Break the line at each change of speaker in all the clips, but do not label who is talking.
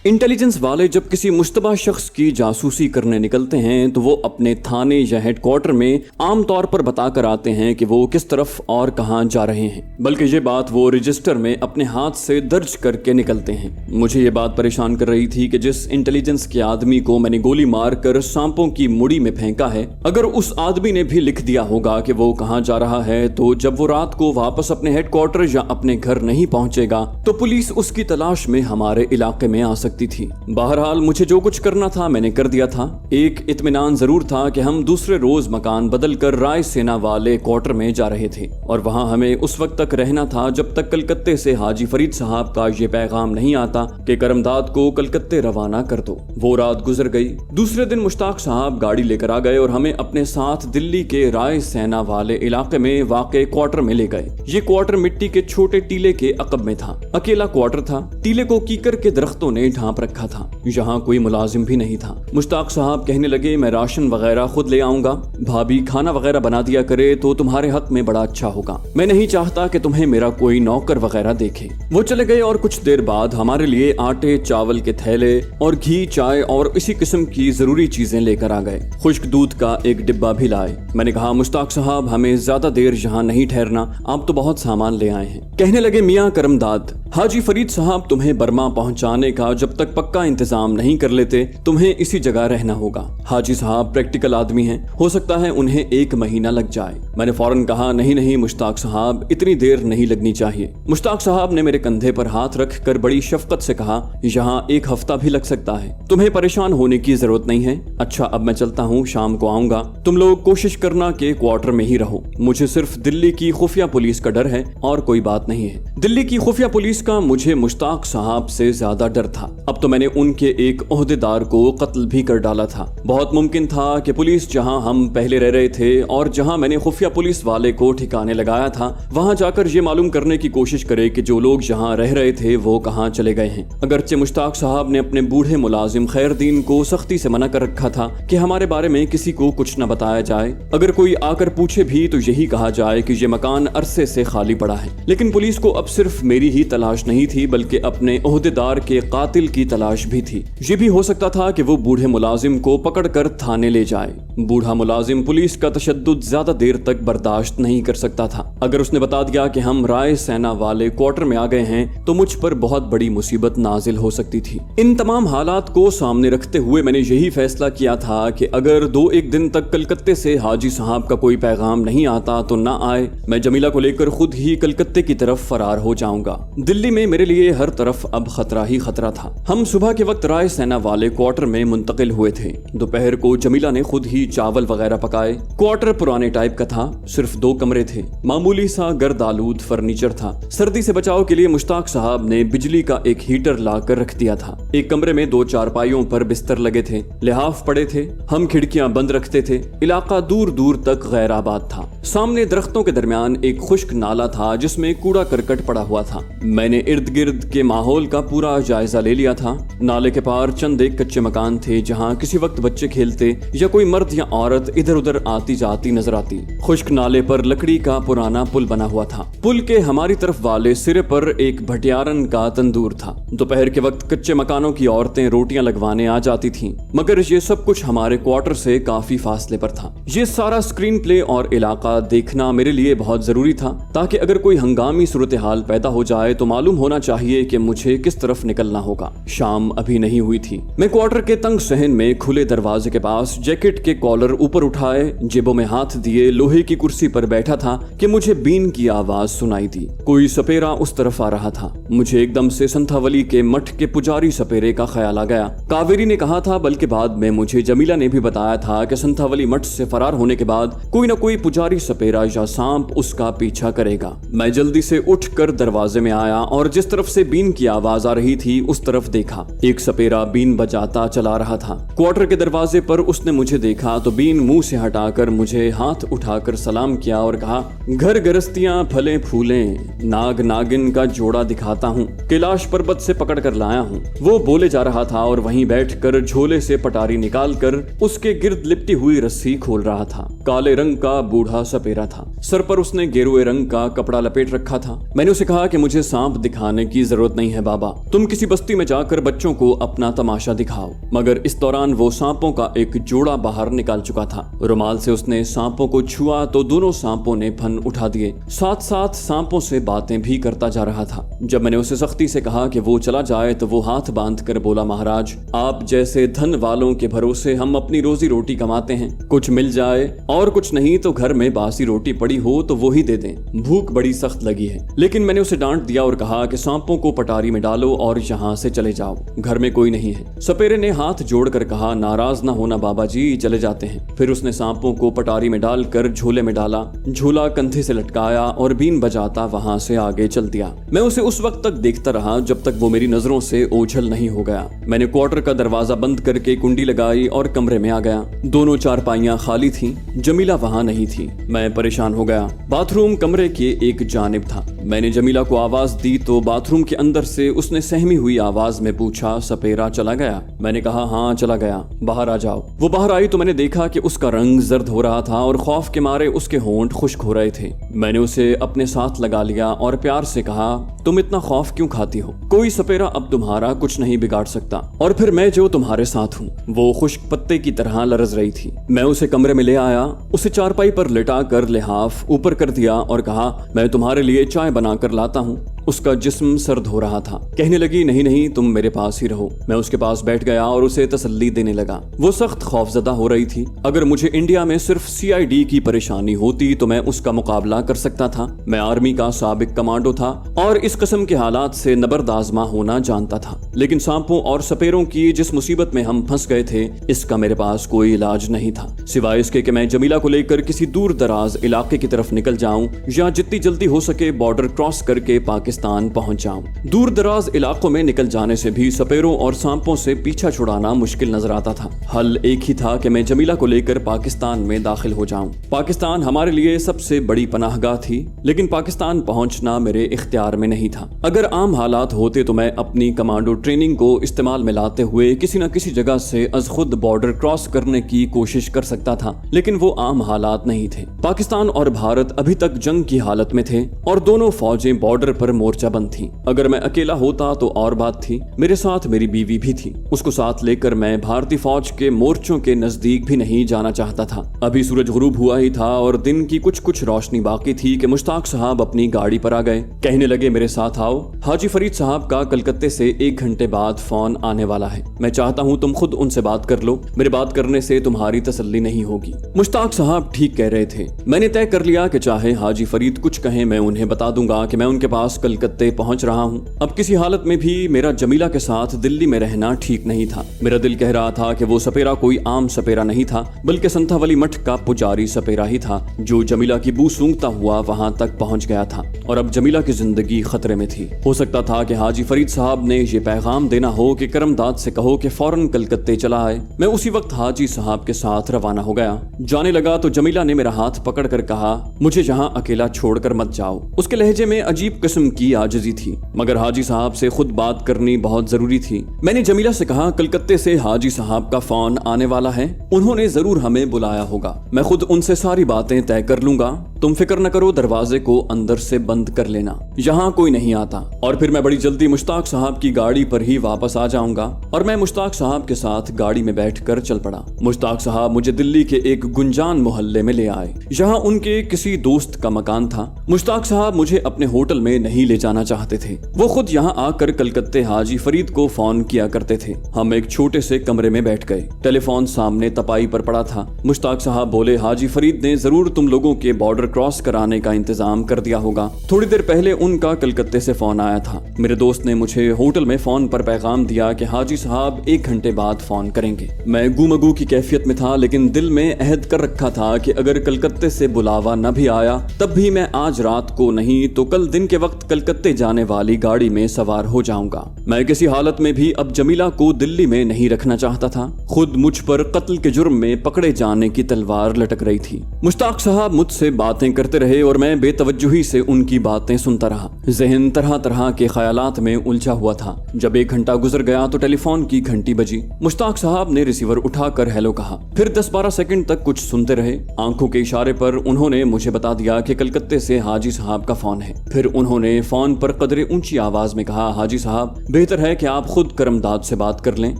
Intelligence वाले जब किसी मुश्तबा शख्स की जासूसी करने निकलते हैं तो वो अपने थाने या हेडक्वार्टर में आम तौर पर बताकर आते हैं कि वो किस तरफ और कहां जा रहे हैं, बल्कि ये बात वो रजिस्टर में अपने हाथ से दर्ज करके निकलते हैं। मुझे ये बात परेशान कर रही थी कि जिस इंटेलिजेंस के आदमी को मैंने गोली मारकर सांपों की मुड़ी में फेंका है, अगर उस आदमी ने भी लिख दिया होगा कि वो कहां जा रहा है, तो जब वो रात को वापस अपने हेडक्वार्टर या अपने घर नहीं पहुंचेगा तो पुलिस उसकी तलाश में हमारे इलाके में आ सकती थी। बहरहाल मुझे जो कुछ करना था मैंने कर दिया था। एक इत्मीनान जरूर था कि हम दूसरे रोज मकान बदलकर राय सेना वाले क्वार्टर में जा रहे थे और वहां हमें उस वक्त तक रहना था जब तक कलकत्ते से हाजी फरीद साहब का ये पैगाम नहीं आता कि करमदाद को कलकत्ते रवाना कर दो। वो रात गुजर गई। दूसरे दिन मुश्ताक साहब गाड़ी लेकर आ गए और हमें अपने साथ दिल्ली के राय सेना वाले इलाके में वाक़े क्वार्टर में ले गए। ये क्वार्टर मिट्टी के छोटे टीले के अकब में था। अकेला क्वार्टर था। टीले को कीकर के दरख्तों ने ढांप रखा था। यहाँ कोई मुलाजिम भी नहीं था। मुश्ताक साहब कहने लगे, मैं राशन वगैरह खुद ले आऊंगा, भाभी खाना वगैरह बना दिया करे तो तुम्हारे हक में बड़ा अच्छा होगा। मैं नहीं चाहता कि तुम्हें मेरा कोई नौकर वगैरह देखे। वो चले गए और कुछ देर बाद हमारे लिए आटे चावल के थैले और घी चाय और इसी किस्म की जरूरी चीजें लेकर आ गए। खुश्क दूध का एक डिब्बा भी लाए। मैंने कहा, मुश्ताक साहब हमें ज्यादा देर यहाँ नहीं ठहरना, आप तो बहुत सामान ले आए हैं। कहने लगे, मियाँ करमदाद, हाजी फरीद साहब तुम्हें बर्मा पहुंचाने का जब तक पक्का इंतजाम नहीं कर लेते तुम्हें इसी जगह रहना होगा। हाजी साहब प्रैक्टिकल आदमी हैं, हो सकता है उन्हें 1 महीना लग जाए। मैंने फौरन कहा, नहीं नहीं मुश्ताक साहब, इतनी देर नहीं लगनी चाहिए। मुश्ताक साहब ने मेरे कंधे पर हाथ रख कर बड़ी शफकत से कहा, यहाँ 1 हफ्ता भी लग सकता है, तुम्हें परेशान होने की जरूरत नहीं है। अच्छा अब मैं चलता हूँ, शाम को आऊंगा। तुम लोग कोशिश करना कि क्वार्टर में ही रहो। मुझे सिर्फ दिल्ली की खुफिया पुलिस का डर है और कोई बात नहीं है। दिल्ली की खुफिया पुलिस का मुझे मुश्ताक साहब से ज्यादा डर था। अब तो मैंने उनके एक ओहदेदार को कत्ल भी कर डाला था। बहुत मुमकिन था कि पुलिस जहां हम पहले रह रहे थे और जहां मैंने खुफिया पुलिस वाले को ठिकाने लगाया था, वहां जाकर ये मालूम करने की कोशिश करे कि जो लोग जहां रह रहे थे वो कहां चले गए हैं। अगरचे मुश्ताक साहब ने अपने बूढ़े मुलाजिम खैरदीन को सख्ती से मना कर रखा था कि हमारे बारे में किसी को कुछ न बताया जाए। अगर कोई आकर पूछे भी तो यही कहा जाए कि ये मकान अरसे से खाली पड़ा है। लेकिन पुलिस को अब सिर्फ मेरी ही तलाश नहीं थी बल्कि अपने ओहदेदार के कातिल की तलाश भी थी। ये भी हो सकता था कि वो बूढ़े मुलाजिम को पकड़कर थाने ले जाए। बूढ़ा मुलाजिम पुलिस का तशद्दुद ज्यादा देर तक बर्दाश्त नहीं कर सकता था। अगर उसने बता दिया कि हम राय सेना वाले क्वार्टर में आ गए हैं तो मुझ पर बहुत बड़ी मुसीबत नाजिल हो सकती थी। इन तमाम हालात को सामने रखते हुए मैंने यही फैसला किया था कि अगर 2-1 दिन तक कलकत्ते से हाजी साहब का कोई पैगाम नहीं आता तो ना आए, मैं जमीला को लेकर खुद ही कलकत्ते की तरफ फरार हो जाऊंगा। दिल्ली में मेरे लिए हर तरफ अब खतरा ही खतरा था। हम सुबह के वक्त राय सेना वाले क्वार्टर में मुंतकिल हुए थे। दोपहर को जमीला ने खुद ही चावल वगैरह पकाए। क्वार्टर पुराने टाइप का था, सिर्फ 2 कमरे थे। मामूली सा गर्द आलूद फर्नीचर था। सर्दी से बचाव के लिए मुश्ताक साहब ने बिजली का एक हीटर लाकर रख दिया था। एक कमरे में 2 चारपाइयों पर बिस्तर लगे थे। लिहाफ पड़े थे। हम खिड़कियां बंद रखते थे। इलाका दूर दूर तक गैर आबाद था। सामने दरख्तों के दरमियान एक खुश्क नाला था जिसमें कूड़ा करकट पड़ा हुआ था। मैंने इर्द गिर्द के माहौल का पूरा जायजा ले लिया था। नाले के पार चंद एक कच्चे मकान थे जहां किसी वक्त बच्चे खेलते या कोई मर्द या औरत इधर उधर आती जाती नजर आती। खुश्क नाले पर लकड़ी का पुराना पुल बना हुआ था। पुल के हमारी तरफ वाले सिरे पर एक भटियारन का तंदूर था। दोपहर के वक्त कच्चे मकानों की औरतें रोटियां लगवाने आ जाती थीं, मगर ये सब कुछ हमारे क्वार्टर से काफी फासले पर था। ये सारा स्क्रीन प्ले और इलाका देखना मेरे लिए बहुत जरूरी था ताकि अगर कोई हंगामी सूरत हाल पैदा हो जाए तो मालूम होना चाहिए कि मुझे किस तरफ निकलना होगा। शाम अभी नहीं हुई थी। मैं क्वार्टर के तंग सहन में खुले दरवाजे के पास जैकेट के कॉलर ऊपर उठाए, जेबों में हाथ दिए लोहे की कुर्सी पर बैठा था कि मुझे बीन की आवाज सुनाई दी। कोई सपेरा उस तरफ आ रहा था। मुझे एकदम से संथावली के मठ के पुजारी सपेरे का ख्याल आ गया। कावेरी ने कहा था, बल्कि बाद में मुझे जमीला ने भी बताया था कि संथावली मठ से फरार होने के बाद कोई न कोई पुजारी सपेरा या सांप उसका पीछा करेगा। मैं जल्दी से उठकर दरवाजे में आया और जिस तरफ से बीन की आवाज आ रही थी उस तरफ देखा। एक सपेरा बीन बजाता चला रहा था। क्वार्टर के दरवाजे पर उसने मुझे देखा तो बीन मुंह से हटाकर मुझे हाथ उठाकर सलाम किया और कहा, घर गरस्तियां फले फूले, नाग नागिन का जोड़ा दिखाता हूँ, कैलाश पर्वत से पकड़ कर लाया हूँ। वो बोले जा रहा था और वहीं बैठकर झोले से पटारी निकालकर उसके गिर्द लिपटी हुई रस्सी खोल रहा था। काले रंग का बूढ़ा सपेरा था। सर पर उसने गेरुए रंग का कपड़ा लपेट रखा था। मैंने उसे कहा कि मुझे सांप दिखाने की जरूरत नहीं है बाबा, तुम किसी बस्ती में जा जाकर बच्चों को अपना तमाशा दिखाओ। मगर इस दौरान वो सांपों का एक जोड़ा बाहर निकाल चुका था। रुमाल से उसने सांपों को छुआ तो दोनों सांपों ने फन उठा दिए। साथ साथ सांपों से बातें भी करता जा रहा था। जब मैंने उसे सख्ती से कहा कि वो चला जाए तो वो हाथ बांध कर बोला, महाराज, आप जैसे धन वालों के भरोसे हम अपनी रोजी रोटी कमाते हैं। कुछ मिल जाए और कुछ नहीं तो घर में बासी रोटी पड़ी हो तो वो ही दे दें। भूख बड़ी सख्त लगी है। लेकिन मैंने उसे डांट दिया और कहा कि सांपों को पटारी में डालो और यहाँ से चले जाओ, घर में कोई नहीं है। सपेरे ने हाथ जोड़कर कहा, नाराज ना होना बाबा जी, चले जाते हैं। फिर उसने सांपों को पटारी में डालकर झोले में डाला, झोला कंधे से लटकाया और बीन बजाता वहां से आगे चल दिया। मैं उसे उस वक्त तक देखता रहा जब तक वो मेरी नजरों से ओझल नहीं हो गया। मैंने क्वार्टर का दरवाजा बंद करके कुंडी लगाई और कमरे में आ गया। दोनों चारपाइयां खाली थीं, जमीला वहां नहीं थी। मैं परेशान हो गया। बाथरूम कमरे के एक जानिब था। मैंने जमीला को आवाज दी तो बाथरूम के अंदर से उसने सहमी हुई आवाज में पूछा, सपेरा चला गया? मैंने कहा, हाँ चला गया, बाहर आ जाओ। वो बाहर आई तो मैंने देखा कि उसका रंग जर्द हो रहा था और खौफ के मारे उसके होंठ खुश्क हो रहे थे। मैंने उसे अपने साथ लगा लिया और प्यार से कहा, तुम इतना खौफ क्यों खाती हो? कोई सपेरा अब तुम्हारा कुछ नहीं बिगाड़ सकता, और फिर मैं जो तुम्हारे साथ हूँ। वो खुश्क पत्ते की तरह लरज रही थी। मैं उसे कमरे में ले आया, उसे चारपाई पर लिटा कर लिहाफ ऊपर कर दिया और कहा, मैं तुम्हारे लिए चाय बना कर लाता हूँ। उसका जिस्म सर्द हो रहा था। कहने लगी, नहीं नहीं, तुम मेरे पास ही रहो। मैं उसके पास बैठ गया और उसे तसल्ली देने लगा। वो सख्त खौफजदा हो रही थी। अगर मुझे इंडिया में सिर्फ CID की परेशानी होती तो मैं उसका मुकाबला कर सकता था। मैं आर्मी का साबिक कमांडो था और इस किस्म के हालात से नबरदाजमा होना जानता था। लेकिन सांपों और सपेरों की जिस मुसीबत में हम फंस गए थे, इसका मेरे पास कोई इलाज नहीं था, सिवाय इसके कि मैं जमीला को लेकर किसी दूर दराज इलाके की तरफ निकल जाऊं या जितनी जल्दी हो सके बॉर्डर क्रॉस करके पाकिस्तान पहुंच जाऊं। दूर दराज इलाकों में निकल जाने से भी सपेरों और सांपों से पीछा छुड़ाना मुश्किल नजर आता था। हल एक ही था कि मैं जमीला को लेकर पाकिस्तान में दाखिल हो जाऊं। पाकिस्तान हमारे लिए सबसे बड़ी पनाहगाह थी, लेकिन पाकिस्तान पहुंचना मेरे इख्तियार में नहीं था। अगर आम हालात होते तो मैं अपनी कमांडो ट्रेनिंग को इस्तेमाल में लाते हुए किसी न किसी जगह से अज खुद बॉर्डर क्रॉस करने की कोशिश कर सकता था, लेकिन वो आम हालात नहीं थे। पाकिस्तान और भारत अभी तक जंग की हालत में थे और दोनों फौजें बॉर्डर पर मोर्चा बंद थी। अगर मैं अकेला होता तो और बात थी, मेरे साथ मेरी बीवी भी थी। उसको साथ लेकर मैं भारतीय फौज के मोर्चों के नजदीक भी नहीं जाना चाहता था। अभी सूरज गुरूब हुआ ही था और दिन की कुछ रोशनी बाकी थी कि मुश्ताक साहब अपनी गाड़ी पर आ गए। कहने लगे, मेरे साथ आओ, हाजी फरीद साहब का कलकत्ते से 1 घंटे बाद फोन आने वाला है। मैं चाहता हूँ तुम खुद उनसे बात कर लो, मेरे बात करने से तुम्हारी तसल्ली नहीं होगी। मुश्ताक साहब ठीक कह रहे थे। मैंने तय कर लिया कि चाहे हाजी फरीद कुछ कहें, मैं उन्हें बता दूंगा कि मैं उनके पास कलकत्ते पहुंच रहा हूं। अब किसी हालत में भी मेरा जमीला के साथ दिल्ली में रहना ठीक नहीं था। मेरा दिल कह रहा था कि वो सपेरा कोई आम सपेरा नहीं था, बल्कि संथावली मठ का पुजारी सपेरा ही था, जो जमीला की बू सूंघता हुआ वहां तक पहुंच गया था और अब जमीला की जिंदगी खतरे में थी। हो सकता था कि हाजी फरीद साहब ने ये पैगाम देना हो कि करमदाद से कहो कि फौरन कलकत्ते चला आए। मैं उसी वक्त हाजी साहब के साथ रवाना हो गया। जाने लगा तो जमीला ने मेरा हाथ पकड़ कर कहा, मुझे यहाँ अकेला छोड़कर मत जाओ। उसके लहजे में अजीब किस्म की आजिज़ी थी, मगर हाजी साहब से खुद बात करनी बहुत जरूरी थी। मैंने जमीला से कहा, कलकत्ते से हाजी साहब का फोन आने वाला है, उन्होंने जरूर हमें बुलाया होगा। मैं खुद उनसे सारी बातें तय कर लूंगा, तुम फिक्र न करो, दरवाजे को अंदर से बंद कर लेना, यहाँ कोई नहीं आता। और फिर मैं बड़ी जल्दी मुश्ताक साहब की गाड़ी पर ही वापस आ जाऊंगा। और मैं मुश्ताक साहब के साथ गाड़ी में बैठकर चल पड़ा। मुश्ताक साहब मुझे दिल्ली के एक गुंजान मोहल्ले में ले आए, जहाँ उनके किसी दोस्त का मकान था। मुश्ताक साहब मुझे अपने होटल में नहीं ले जाना चाहते थे। वो खुद यहाँ आकर कलकत्ते हाजी फरीद को फोन किया करते थे। हम एक छोटे से कमरे में बैठ गए। टेलीफोन सामने तपाई पर पड़ा था। मुश्ताक साहब बोले, हाजी फरीद ने जरूर तुम लोगों के बॉर्डर क्रॉस कराने का इंतजाम कर दिया होगा। थोड़ी देर पहले उनका कलकत्ते से फोन आया था। मेरे दोस्त ने मुझे होटल में फोन पर पैगाम दिया कि हाजी साहब 1 घंटे बाद फोन करेंगे। मैं गुमगू की कैफियत में था, लेकिन दिल में अहद कर रखा था कि अगर कलकत्ते से बुलावा न भी आया तब भी मैं आज रात को नहीं तो कल दिन के वक्त कलकत्ते जाने वाली गाड़ी में सवार हो जाऊंगा। मैं किसी हालत में भी अब जमीला को दिल्ली में नहीं रखना चाहता था। खुद मुझ पर कत्ल के जुर्म में पकड़े जाने की तलवार लटक रही थी। मुश्ताक साहब मुझसे बात बातें करते रहे और मैं बेतवज्जुही से उनकी बातें सुनता रहा। ज़हन तरह तरह के ख्यालात में उलझा हुआ था। जब 1 घंटा गुजर गया तो टेलीफोन की घंटी बजी। मुश्ताक साहब ने रिसीवर उठाकर हेलो कहा, फिर 10-12 सेकंड तक कुछ सुनते रहे। आंखों के इशारे पर उन्होंने मुझे बता दिया कि कलकत्ते से हाजी साहब का फोन है। फिर उन्होंने फोन पर कदरे ऊंची आवाज में कहा, हाजी साहब बेहतर है कि आप खुद करमदाद से बात कर लें,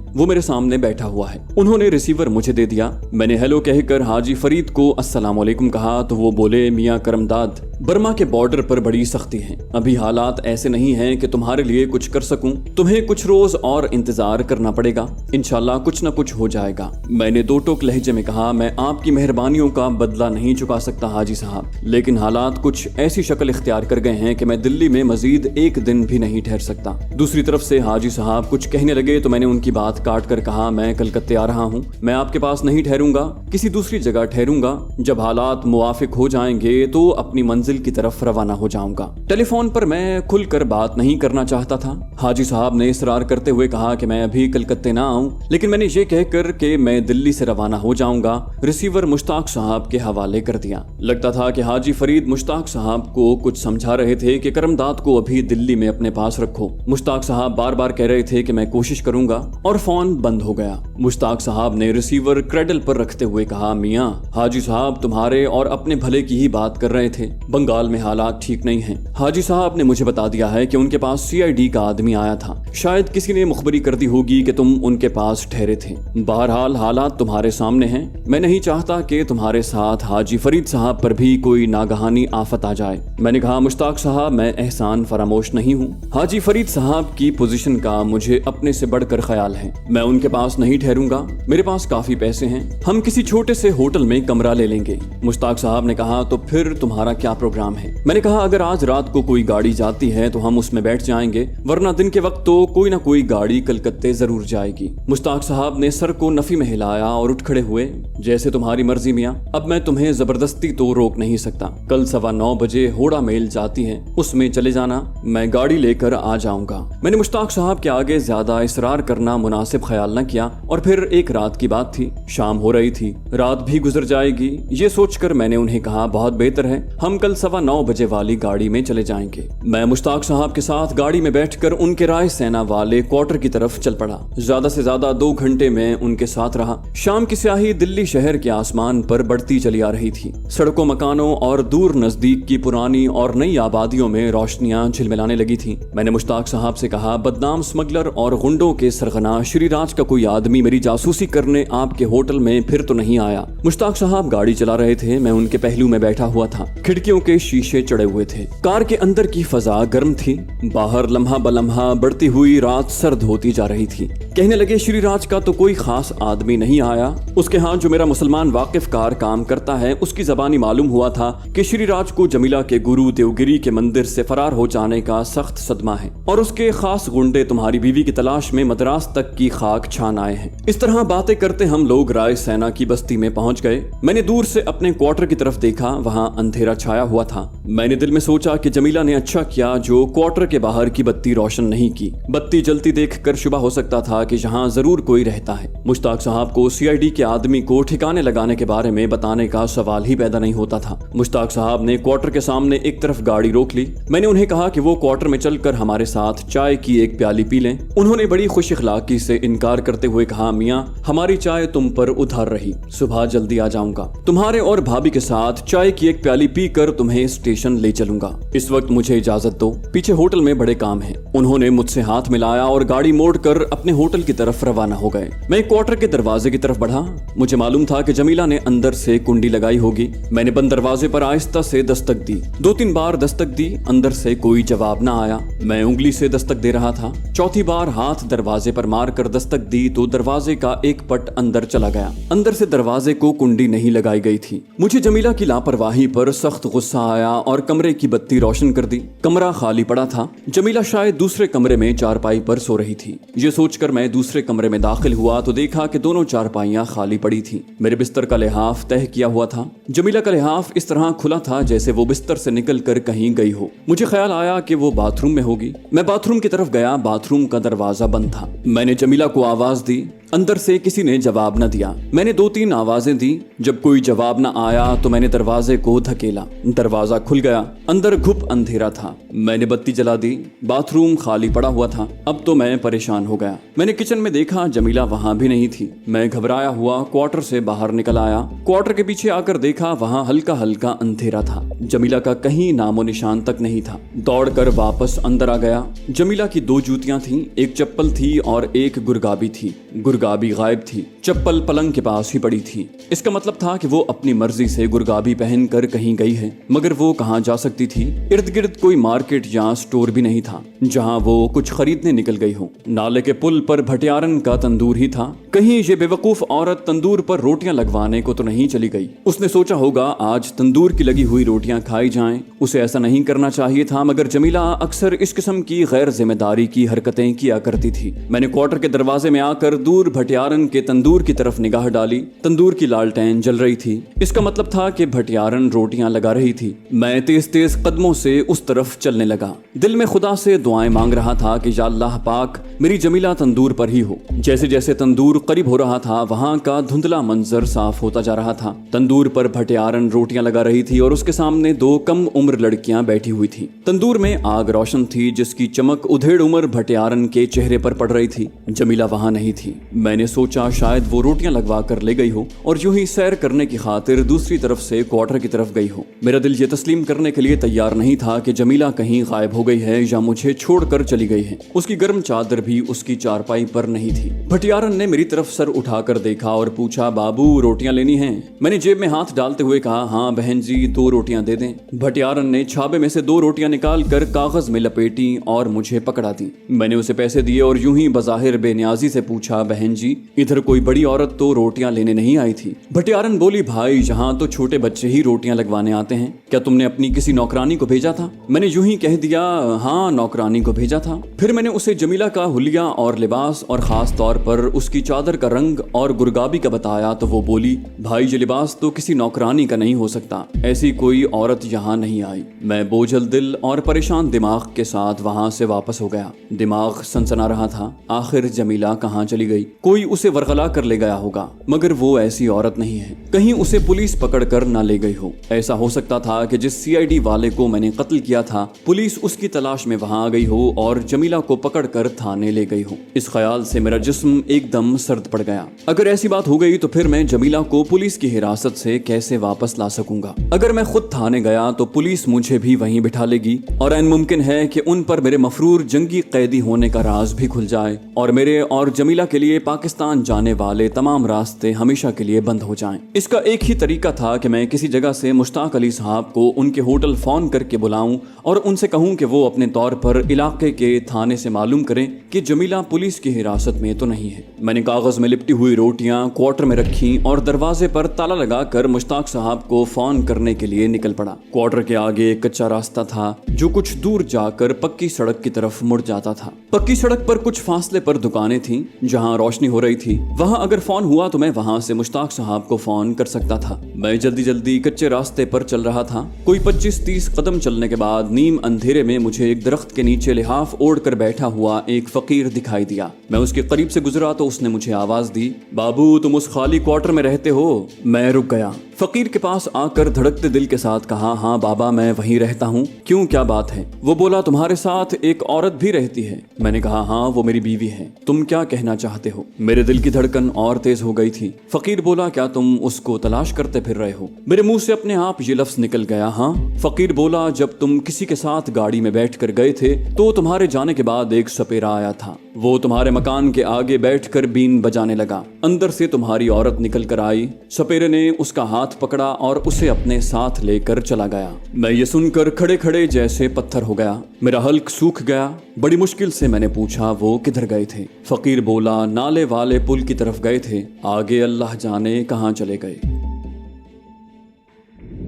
वो मेरे सामने बैठा हुआ है। उन्होंने रिसीवर मुझे दे दिया। मैंने हेलो कहकर हाजी फरीद को अस्सलाम वालेकुम कहा तो वो बोले, मियां करमदाद, बर्मा के बॉर्डर पर बड़ी सख्ती है। अभी हालात ऐसे नहीं हैं कि तुम्हारे लिए कुछ कर सकूं। तुम्हें कुछ रोज और इंतजार करना पड़ेगा, इंशाल्लाह कुछ न कुछ हो जाएगा। मैंने 2 टोक लहजे में कहा, मैं आपकी मेहरबानियों का बदला नहीं चुका सकता हाजी साहब, लेकिन हालात कुछ ऐसी शक्ल इख्तियार कर गए हैं कि मैं दिल्ली में मजीद 1 दिन भी नहीं ठहर सकता। दूसरी तरफ से हाजी साहब कुछ कहने लगे तो मैंने उनकी बात काट कर कहा, मैं कलकत्ते आ रहा हूँ, मैं आपके पास नहीं ठहरूंगा, किसी दूसरी जगह ठहरूंगा। जब हालात मुवाफिक हो जाएंगे तो अपनी मंजिल की तरफ रवाना हो जाऊंगा। टेलीफोन पर मैं खुलकर बात नहीं करना चाहता था। हाजी साहब ने इसरार करते हुए कहा कि मैं अभी कलकत्ते ना आऊं, लेकिन मैंने ये कहकर कि मैं दिल्ली से रवाना हो जाऊंगा रिसीवर मुश्ताक साहब के हवाले कर दिया। लगता था कि हाजी फरीद मुश्ताक साहब को कुछ समझा रहे थे कि करमदाद को अभी दिल्ली में अपने पास रखो। मुश्ताक साहब बार बार कह रहे थे कि मैं कोशिश करूंगा और फोन बंद हो गया। मुश्ताक साहब ने रिसीवर क्रेडल पर रखते हुए कहा, मियां हाजी साहब तुम्हारे और अपने भले की ही बात कर रहे थे। बंगाल में हालात ठीक नहीं हैं। हाजी साहब ने मुझे बता दिया है कि उनके पास सीआईडी का आदमी आया था। शायद किसी ने मुखबरी कर दी होगी कि तुम उनके पास ठहरे थे। बहरहाल हालात तुम्हारे सामने हैं। मैं नहीं चाहता कि तुम्हारे साथ हाजी फरीद साहब पर भी कोई नागहानी आफत आ जाए। मैंने कहा, मुश्ताक साहब मैं एहसान फरामोश नहीं हूँ। हाजी फरीद साहब की पोजीशन का मुझे अपने से बढ़कर ख्याल है। मैं उनके पास नहीं ठहरूंगा, मेरे पास काफी पैसे हैं, हम किसी छोटे से होटल में कमरा ले लेंगे। मुश्ताक साहब ने कहा, तो फिर तुम्हारा क्या प्रोग्राम है? मैंने कहा, अगर आज रात को कोई गाड़ी जाती है तो हम उसमें बैठ जाएंगे, वरना दिन के वक्त तो कोई ना कोई गाड़ी कलकत्ते जरूर जाएगी। मुश्ताक साहब ने सर को नफी में हिलाया और उठ खड़े हुए, जैसे तुम्हारी मर्जी मियां, अब मैं तुम्हें जबरदस्ती तो रोक नहीं सकता। कल 9:15 बजे होड़ा मेल जाती है, उसमें चले जाना, मैं गाड़ी लेकर आ जाऊंगा। मैंने मुश्ताक साहब के आगे ज्यादा इसरार करना मुनासिब ख्याल न किया और फिर एक रात की बात थी, शाम हो रही थी, रात भी गुजर जाएगी, ये सोचकर मैंने उन्हें कहा, बहुत बेहतर है, हम कल 9:15 बजे वाली गाड़ी में चले जाएंगे। मैं मुश्ताक साहब के साथ गाड़ी में बैठकर उनके राय सेना वाले क्वार्टर की तरफ चल पड़ा। ज्यादा से ज्यादा 2 घंटे में उनके साथ रहा। शाम की स्याही दिल्ली शहर के आसमान पर बढ़ती चली आ रही थी। सड़कों, मकानों और दूर नजदीक की पुरानी और नई आबादियों में रोशनियां झिलमिलाने लगी थी। मैंने मुश्ताक साहब से कहा, बदनाम स्मगलर और गुंडों के सरगना श्रीराज का कोई आदमी मेरी जासूसी करने आपके होटल में फिर तो नहीं आया? मुश्ताक साहब गाड़ी चला रहे थे, मैं उनके पहलू में बैठा हुआ था। खिड़कियों के शीशे चढ़े हुए थे। कार के अंदर की फजा गर्म थी, बाहर लम्हा बलम्हा बढ़ती हुई रात सर्द होती जा रही थी। कहने लगे, श्रीराज का तो कोई खास आदमी नहीं आया। उसके हाथ जो मेरा मुसलमान वाकिफ कार काम करता है, उसकी जबानी मालूम हुआ था कि श्रीराज को जमीला के गुरु देवगिरी के मंदिर से फरार हो जाने का सख्त सदमा है और उसके खास गुंडे तुम्हारी बीवी की तलाश में मद्रास तक की खाक छान आए हैं। इस तरह बातें करते हम लोग राय सेना की बस्ती में पहुंच गए। मैंने दूर से अपने क्वार्टर की तरफ देखा, वहां अंधेरा छाया हुआ था। मैंने दिल में सोचा कि जमीला ने अच्छा किया जो क्वार्टर के बाहर की बत्ती रोशन नहीं की। बत्ती जलती देखकर शुबा हो सकता था कि यहाँ जरूर कोई रहता है। मुश्ताक साहब को सीआईडी के आदमी को ठिकाने लगाने के बारे में बताने का सवाल ही पैदा नहीं होता था। मुश्ताक साहब ने क्वार्टर के सामने एक तरफ गाड़ी रोक ली। मैंने उन्हें कहा कि वो क्वार्टर में चलकर हमारे साथ चाय की एक प्याली पी लें। उन्होंने बड़ी खुश इखलाकी से इनकार करते हुए कहा, मियां हमारी चाय तुम पर उधार रही, सुबह जल्दी आ जाऊंगा, तुम्हारे और भाभी के साथ चाय की एक प्याली पीकर तुम्हें स्टेशन ले चलूंगा। इस वक्त मुझे इजाजत दो, पीछे होटल में बड़े काम हैं। उन्होंने मुझसे हाथ मिलाया और गाड़ी मोड़कर अपने होटल की तरफ रवाना हो गए। मैं क्वार्टर के दरवाजे की तरफ बढ़ा। मुझे मालूम था कि जमीला ने अंदर से कुंडी लगाई होगी। मैंने बंद दरवाजे पर आहिस्ता से दस्तक दी। 2-3 बार दस्तक दी, अंदर से कोई जवाब न आया। मैं उंगली से दस्तक दे रहा था। चौथी बार हाथ दरवाजे पर मार कर दस्तक दी तो दरवाजे का एक पट अंदर चला गया। अंदर से दरवाजे को कुंडी नहीं लगाई गई थी। मुझे जमीला की लापरवाही पर सख्त गुस्सा आया और कमरे की बत्ती रोशन कर दी। कमरा खाली पड़ा था। जमीला शायद दूसरे कमरे में चारपाई पर सो रही थी। ये सोचकर मैं दूसरे कमरे में दाखिल हुआ तो देखा कि दोनों चारपाइयां खाली पड़ी थी। मेरे बिस्तर का लिहाफ तह किया हुआ था। जमीला का लिहाफ इस तरह खुला था जैसे वो बिस्तर से निकल कर कहीं गई हो। मुझे ख्याल आया कि वो बाथरूम में होगी। मैं बाथरूम की तरफ गया। बाथरूम का दरवाजा बंद था। मैंने जमीला को आवाज दी, अंदर से किसी ने जवाब न दिया। मैंने 2-3 आवाजें दी। जब कोई जवाब न आया तो मैंने दरवाजे को धकेला। दरवाजा खुल गया। अंदर घुप अंधेरा था। मैंने बत्ती जला दी। बाथरूम खाली पड़ा हुआ था। अब तो मैं परेशान हो गया। मैंने किचन में देखा, जमीला वहां भी नहीं थी। मैं घबराया हुआ क्वार्टर से बाहर निकल आया। क्वार्टर के पीछे आकर देखा, वहां हल्का हल्का अंधेरा था। जमीला का कहीं नामो निशान तक नहीं था। दौड़कर वापस अंदर आ गया। जमीला की 2 जूतियां थीं, एक चप्पल थी और एक गुरगाबी थी। गुरगाबी गायब थी। चप्पल पलंग के पास ही पड़ी थी। इसका मतलब था कि वो अपनी मर्जी से गुरगाबी पहनकर कहीं गई है, मगर वो कहाँ जा सकती थी? इर्द गिर्द कोई मार्केट या स्टोर भी नहीं था जहाँ वो कुछ खरीदने निकल गई हो। नाले के पुल पर भटियारन का तंदूर ही था। कहीं ये बेवकूफ औरत तंदूर पर रोटियां लगवाने को तो नहीं चली गई? उसने सोचा होगा आज तंदूर की लगी हुई रोटियां खाई जाएं। उसे ऐसा नहीं करना चाहिए था, मगर जमीला अक्सर इस किस्म की गैर जिम्मेदारी की हरकतें किया करती थी। मैंने क्वार्टर के दरवाजे में आकर दूर भटियारन के तंदूर की तरफ निगाह डाली। तंदूर की लालटेन जल रही थी। इसका मतलब था कि भटियारन रोटियां लगा रही थी। मैं तेज तेज कदमों से उस तरफ चलने लगा। दिल में खुदा से दुआएं मांग रहा था कि या अल्लाह पाक मेरी जमीला तंदूर पर ही हो। जैसे जैसे तंदूर करीब हो रहा था, वहां का धुंधला मंजर साफ होता जा रहा था। तंदूर पर भटियारन रोटियां लगा रही थी और उसके सामने 2 कम उम्र लड़कियां बैठी हुई थी। तंदूर में आग रोशन थी, जिसकी चमक उधेड़ उम्र भटियारन के चेहरे पर पड़ रही थी। जमीला वहां नहीं थी। मैंने सोचा शायद वो रोटियां लगवा कर ले गई हो और यूं ही सैर करने की खातिर दूसरी तरफ से क्वार्टर की तरफ गई हो। मेरा दिल ये तस्लीम करने के लिए तैयार नहीं था कि जमीला कहीं गायब हो गई है या मुझे छोड़कर चली गई है। उसकी गर्म चादर भी उसकी चारपाई पर नहीं थी। भटियारन ने मेरी तरफ सर उठाकर देखा और पूछा, बाबू रोटियां लेनी हैं? मैंने जेब में हाथ डालते हुए कहा, हाँ बहन जी 2 रोटियां दे दें। भटियारन ने छाबे में से 2 रोटियां निकाल कर कागज में लपेटी और मुझे पकड़ा दी। मैंने उसे पैसे दिए और यूं ही बज़ाहिर बेनियाजी से पूछा, बहन जी इधर कोई बड़ी औरत तो रोटियां लेने नहीं आई थी? भटियारन बोली, भाई यहाँ तो छोटे बच्चे ही रोटियां लगवाने आते हैं, क्या तुमने अपनी किसी नौकरानी को भेजा था? मैंने यूं ही कह दिया, हाँ नौकरानी को भेजा था। फिर मैंने उसे जमीला का हुलिया और लिबास और खास तौर पर उसकी चादर का रंग और गुरगाबी का बताया तो वो बोली, भाई ये लिबास तो किसी नौकरानी का नहीं हो सकता, ऐसी कोई औरत यहाँ नहीं आई। मैं बोझल दिल और परेशान दिमाग के साथ वहां से वापस हो गया। दिमाग सनसना रहा था, आखिर जमीला कहाँ चली गई? कोई उसे वरगला कर ले गया होगा, मगर वो ऐसी औरत नहीं है। कहीं उसे पुलिस पकड़ कर न ले गई हो। ऐसा हो सकता था कि जिस CID वाले को मैंने कत्ल किया था, पुलिस उसकी तलाश में वहां आ गई हो और जमीला को पकड़कर थाने ले गई हो। इस ख्याल से मेरा जिस्म एकदम सर्द पड़ गया। अगर ऐसी बात हो गई तो फिर मैं जमीला को पुलिस की हिरासत से कैसे वापस ला सकूंगा? अगर मैं खुद थाने गया तो पुलिस मुझे भी वहीं बिठा लेगी और ऐन मुमकिन है कि उन पर मेरे मफरूर जंगी कैदी होने का राज भी खुल जाए और मेरे और जमीला के लिए पाकिस्तान जाने वाले तमाम रास्ते हमेशा के लिए बंद हो जाएं। इसका एक ही तरीका था कि मैं किसी जगह से मुश्ताक अली साहब को उनके होटल फोन करके बुलाऊं और उनसे कहूं कि वो अपने तौर पर इलाके के थाने से मालूम करें कि जमीला पुलिस की हिरासत में तो नहीं है। मैंने कागज में लिपटी हुई रोटियां क्वार्टर में रखी और दरवाजे पर ताला लगाकर मुश्ताक साहब को फोन करने के लिए निकल पड़ा। क्वार्टर के आगे एक कच्चा रास्ता था जो कुछ दूर जाकर पक्की सड़क की तरफ मुड़ जाता था। पक्की सड़क पर कुछ फासले पर दुकानें थीं जहां रोशनी हो रही थी। वहां अगर फोन हुआ तो मैं वहां से मुश्ताक साहब को फोन कर सकता था। मैं जल्दी जल्दी कच्चे रास्ते पर चल रहा था। कोई 25-30 कदम चलने के बाद नीम अंधेरे में मुझे एक दरख्त के नीचे लिहाफ ओढ़ कर बैठा हुआ एक फकीर दिखाई दिया। मैं उसके करीब से गुजरा तो उसने मुझे आवाज दी, बाबू तुम उस खाली क्वार्टर में रहते हो? मैं रुक गया। फकीर के पास आकर धड़कते दिल के साथ कहा, हाँ बाबा मैं वहीं रहता हूँ। क्यों, क्या बात है? वो बोला, तुम्हारे साथ एक औरत भी रहती है। मैंने कहा, हाँ वो मेरी बीवी है। तुम क्या कहना चाहते हो? मेरे दिल की धड़कन और तेज हो गई थी। फकीर बोला, क्या तुम उसको तलाश करते फिर रहे हो? मेरे मुंह से अपने आप ये लफ्ज निकल गया, हाँ। फकीर बोला, जब तुम किसी के साथ गाड़ी में बैठ कर गए थे तो तुम्हारे जाने के बाद एक सपेरा आया था। वो तुम्हारे मकान के आगे बैठकर बीन बजाने लगा। अंदर से तुम्हारी औरत निकल कर आई। सपेरे ने उसका हाथ पकड़ा और उसे अपने साथ लेकर चला गया। मैं ये सुनकर खड़े खड़े जैसे पत्थर हो गया। मेरा हल्क सूख गया। बड़ी मुश्किल से मैंने पूछा, वो किधर गए थे? फकीर बोला, नाले वाले पुल की तरफ गए थे, आगे अल्लाह जाने कहाँ चले गए।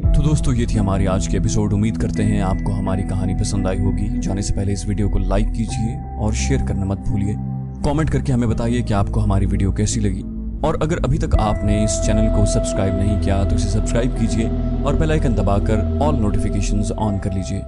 तो दोस्तों ये थी हमारी आज की एपिसोड। उम्मीद करते हैं आपको हमारी कहानी पसंद आई होगी। जाने से पहले इस वीडियो को लाइक कीजिए और शेयर करना मत भूलिए। कमेंट करके हमें बताइए कि आपको हमारी वीडियो कैसी लगी। और अगर अभी तक आपने इस चैनल को सब्सक्राइब नहीं किया तो इसे सब्सक्राइब कीजिए और बेल आइकन दबाकर ऑल नोटिफिकेशंस ऑन कर लीजिए।